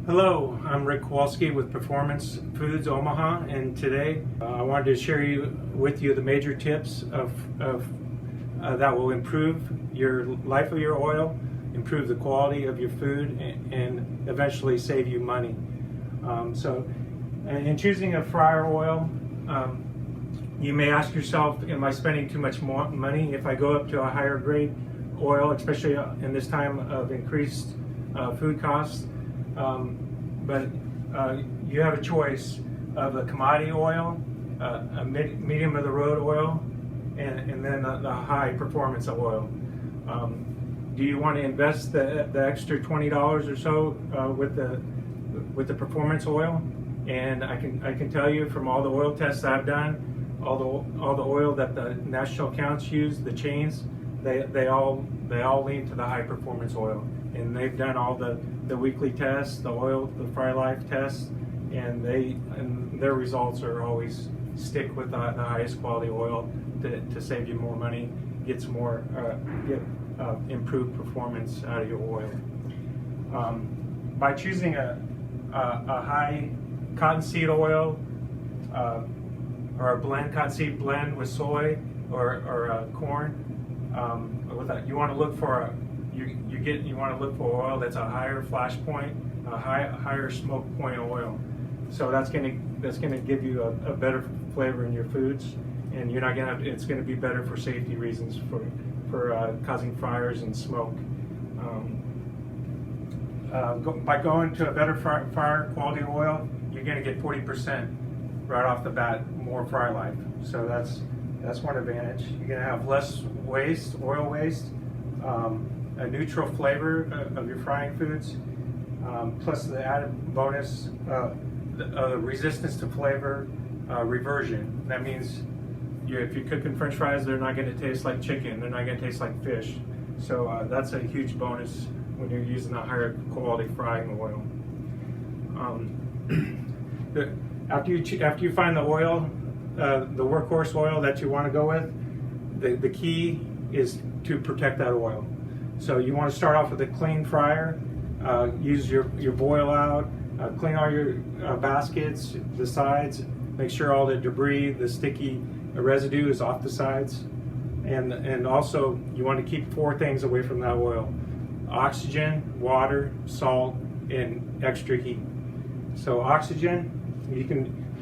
Hello, I'm Rick Kowalski with Foodservice-Omaha, and today I wanted to share with you the major tips that will improve your life of your oil, improve the quality of your food, and eventually save you money. In choosing a fryer oil, you may ask yourself, am I spending too much more money if I go up to a higher grade oil, especially in this time of increased food costs? But you have a choice of a commodity oil, a medium of the road oil, and then the high performance oil. Do you want to invest the extra $20 or so with the performance oil? And I can tell you from all the oil tests I've done, all the oil that the national accounts use, the chains, they all lean to the high performance oil, and they've done all the weekly tests, the Fry Life tests, and their results are always stick with the highest quality oil to save you more money, get improved performance out of your oil. By choosing a high cottonseed oil or a cottonseed blend with soy or corn, you want to look for oil that's a higher flash point, a higher smoke point oil. So that's gonna give you a better flavor in your foods, and you're not gonna it's gonna be better for safety reasons for causing fires and smoke. By going to a better fryer quality oil, you're gonna get 40% right off the bat more fry life. So that's one advantage. You're gonna have less waste, oil waste, a neutral flavor of your frying foods, plus the added bonus, the resistance to flavor reversion. That means if you're cooking French fries, they're not going to taste like chicken. They're not going to taste like fish. So that's a huge bonus when you're using a higher quality frying oil. After you find the oil, the workhorse oil that you want to go with, the key is to protect that oil. So you want to start off with a clean fryer, use your boil out, clean all your baskets, the sides, make sure all the debris, the sticky residue is off the sides. And also you want to keep 4 things away from that oil: oxygen, water, salt, and extra heat. So oxygen,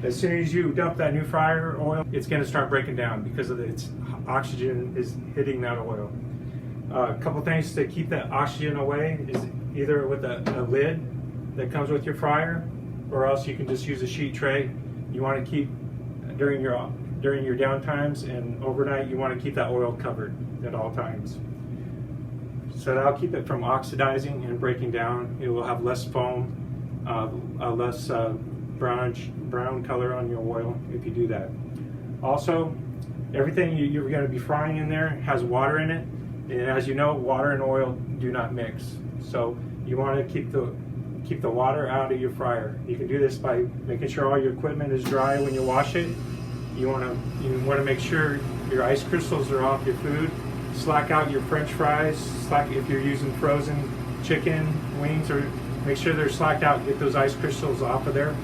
as soon as you dump that new fryer oil, it's going to start breaking down because of its oxygen is hitting that oil. A couple things to keep that oxygen away is either with a lid that comes with your fryer, or else you can just use a sheet tray. You want to keep during your downtimes and overnight, you want to keep that oil covered at all times. So that'll keep it from oxidizing and breaking down. It will have less foam, less brown color on your oil if you do that. Also, everything you're going to be frying in there has water in it, and as you know, water and oil do not mix. So you want to keep the water out of your fryer. You can do this by making sure all your equipment is dry when you wash it. You want to make sure your ice crystals are off your food. Slack out your French fries. If you're using frozen chicken wings, or make sure they're slacked out. Get those ice crystals off of there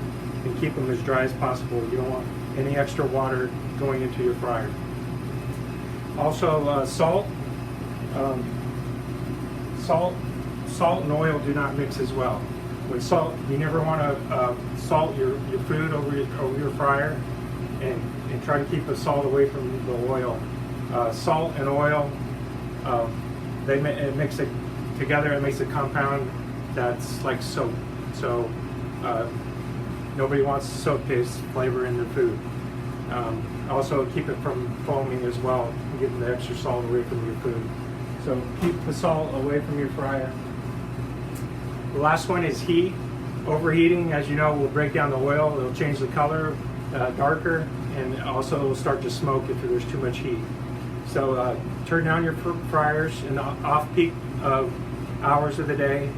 and keep them as dry as possible. You don't want any extra water going into your fryer. Also, salt. Salt and oil do not mix as well. With salt, you never want to salt your food over your fryer, and try to keep the salt away from the oil. Salt and oil, it mix it together. It makes a compound that's like soap. So nobody wants soap-based flavor in their food. Also, keep it from foaming as well, getting the extra salt away from your food. So keep the salt away from your fryer. The last one is heat. Overheating, as you know, will break down the oil. It'll change the color darker, and also it'll start to smoke if there's too much heat. So turn down your fryers in the off-peak hours of the day.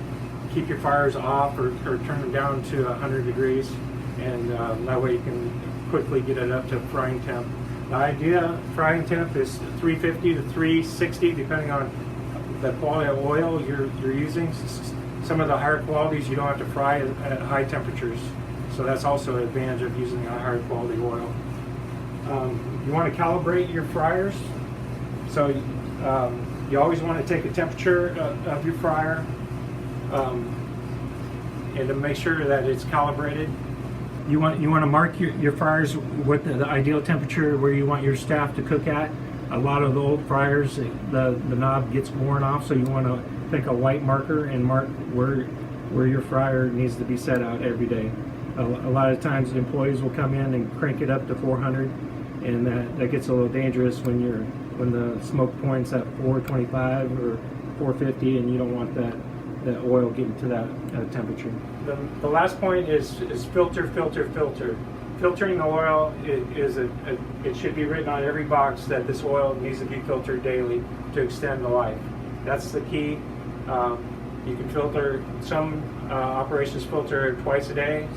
Keep your fryers off or turn them down to 100 degrees, and that way you can quickly get it up to frying temp. The idea frying temp is 350 to 360, depending on the quality of oil you're using. Some of the higher qualities you don't have to fry at high temperatures. So that's also an advantage of using a higher quality oil. You want to calibrate your fryers. So you always want to take a temperature of your fryer and to make sure that it's calibrated. You want to mark your fryers with the ideal temperature where you want your staff to cook at. A lot of the old fryers, the knob gets worn off, so you want to pick a white marker and mark where your fryer needs to be set out every day. A lot of times employees will come in and crank it up to 400, and that gets a little dangerous when the smoke point's at 425 or 450, and you don't want that oil getting to that temperature. The last point is filter. Filtering the oil it should be written on every box that this oil needs to be filtered daily to extend the life. That's the key. You can filter, some operations filter twice a day,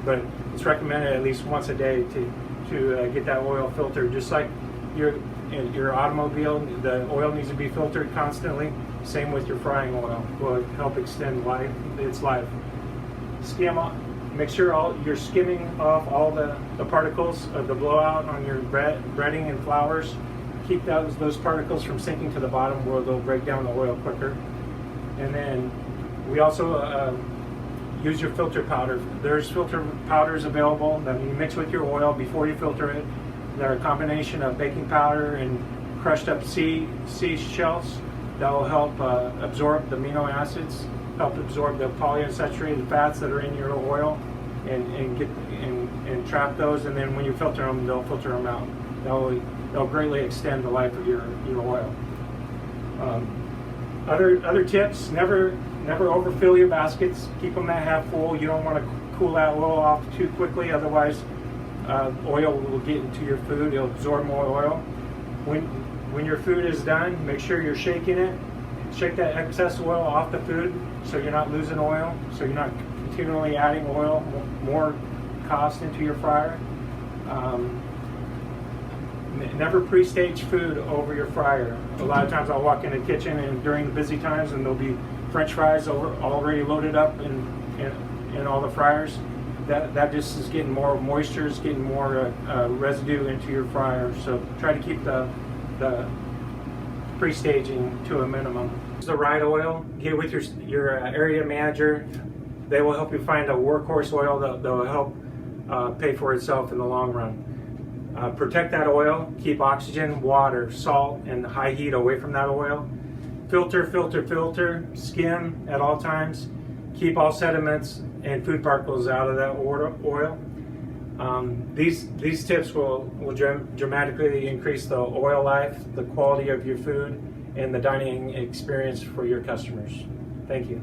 but it's recommended at least once a day to get that oil filtered. Just like your automobile, the oil needs to be filtered constantly. Same with your frying oil. Will help extend its life. Skim off. Make sure you're skimming off all the particles of the blowout on your breading and flours. Keep those particles from sinking to the bottom where they'll break down the oil quicker. And then we also use your filter powder. There's filter powders available that you mix with your oil before you filter it. They're a combination of baking powder and crushed up sea shells that will help absorb the amino acids, help absorb the polyunsaturated fats that are in your oil, and trap those. And then when you filter them, they'll filter them out. They'll greatly extend the life of your oil. Other tips: never overfill your baskets. Keep them at half full. You don't want to cool that oil off too quickly, otherwise oil will get into your food. It'll absorb more oil. When your food is done, make sure you're shaking it. Shake that excess oil off the food so you're not losing oil, so you're not continually adding oil, more cost into your fryer. Never pre-stage food over your fryer. A lot of times I'll walk in the kitchen and during the busy times and there'll be French fries already loaded up in all the fryers. That just is getting more moisture, is getting more residue into your fryer. So try to keep the pre-staging to a minimum. Use the right oil. Get with your area manager. They will help you find a workhorse oil that will help pay for itself in the long run. Protect that oil. Keep oxygen, water, salt, and high heat away from that oil. Filter. Skim at all times. Keep all sediments and food particles out of that oil. These tips will dramatically increase the oil life, the quality of your food, and the dining experience for your customers. Thank you.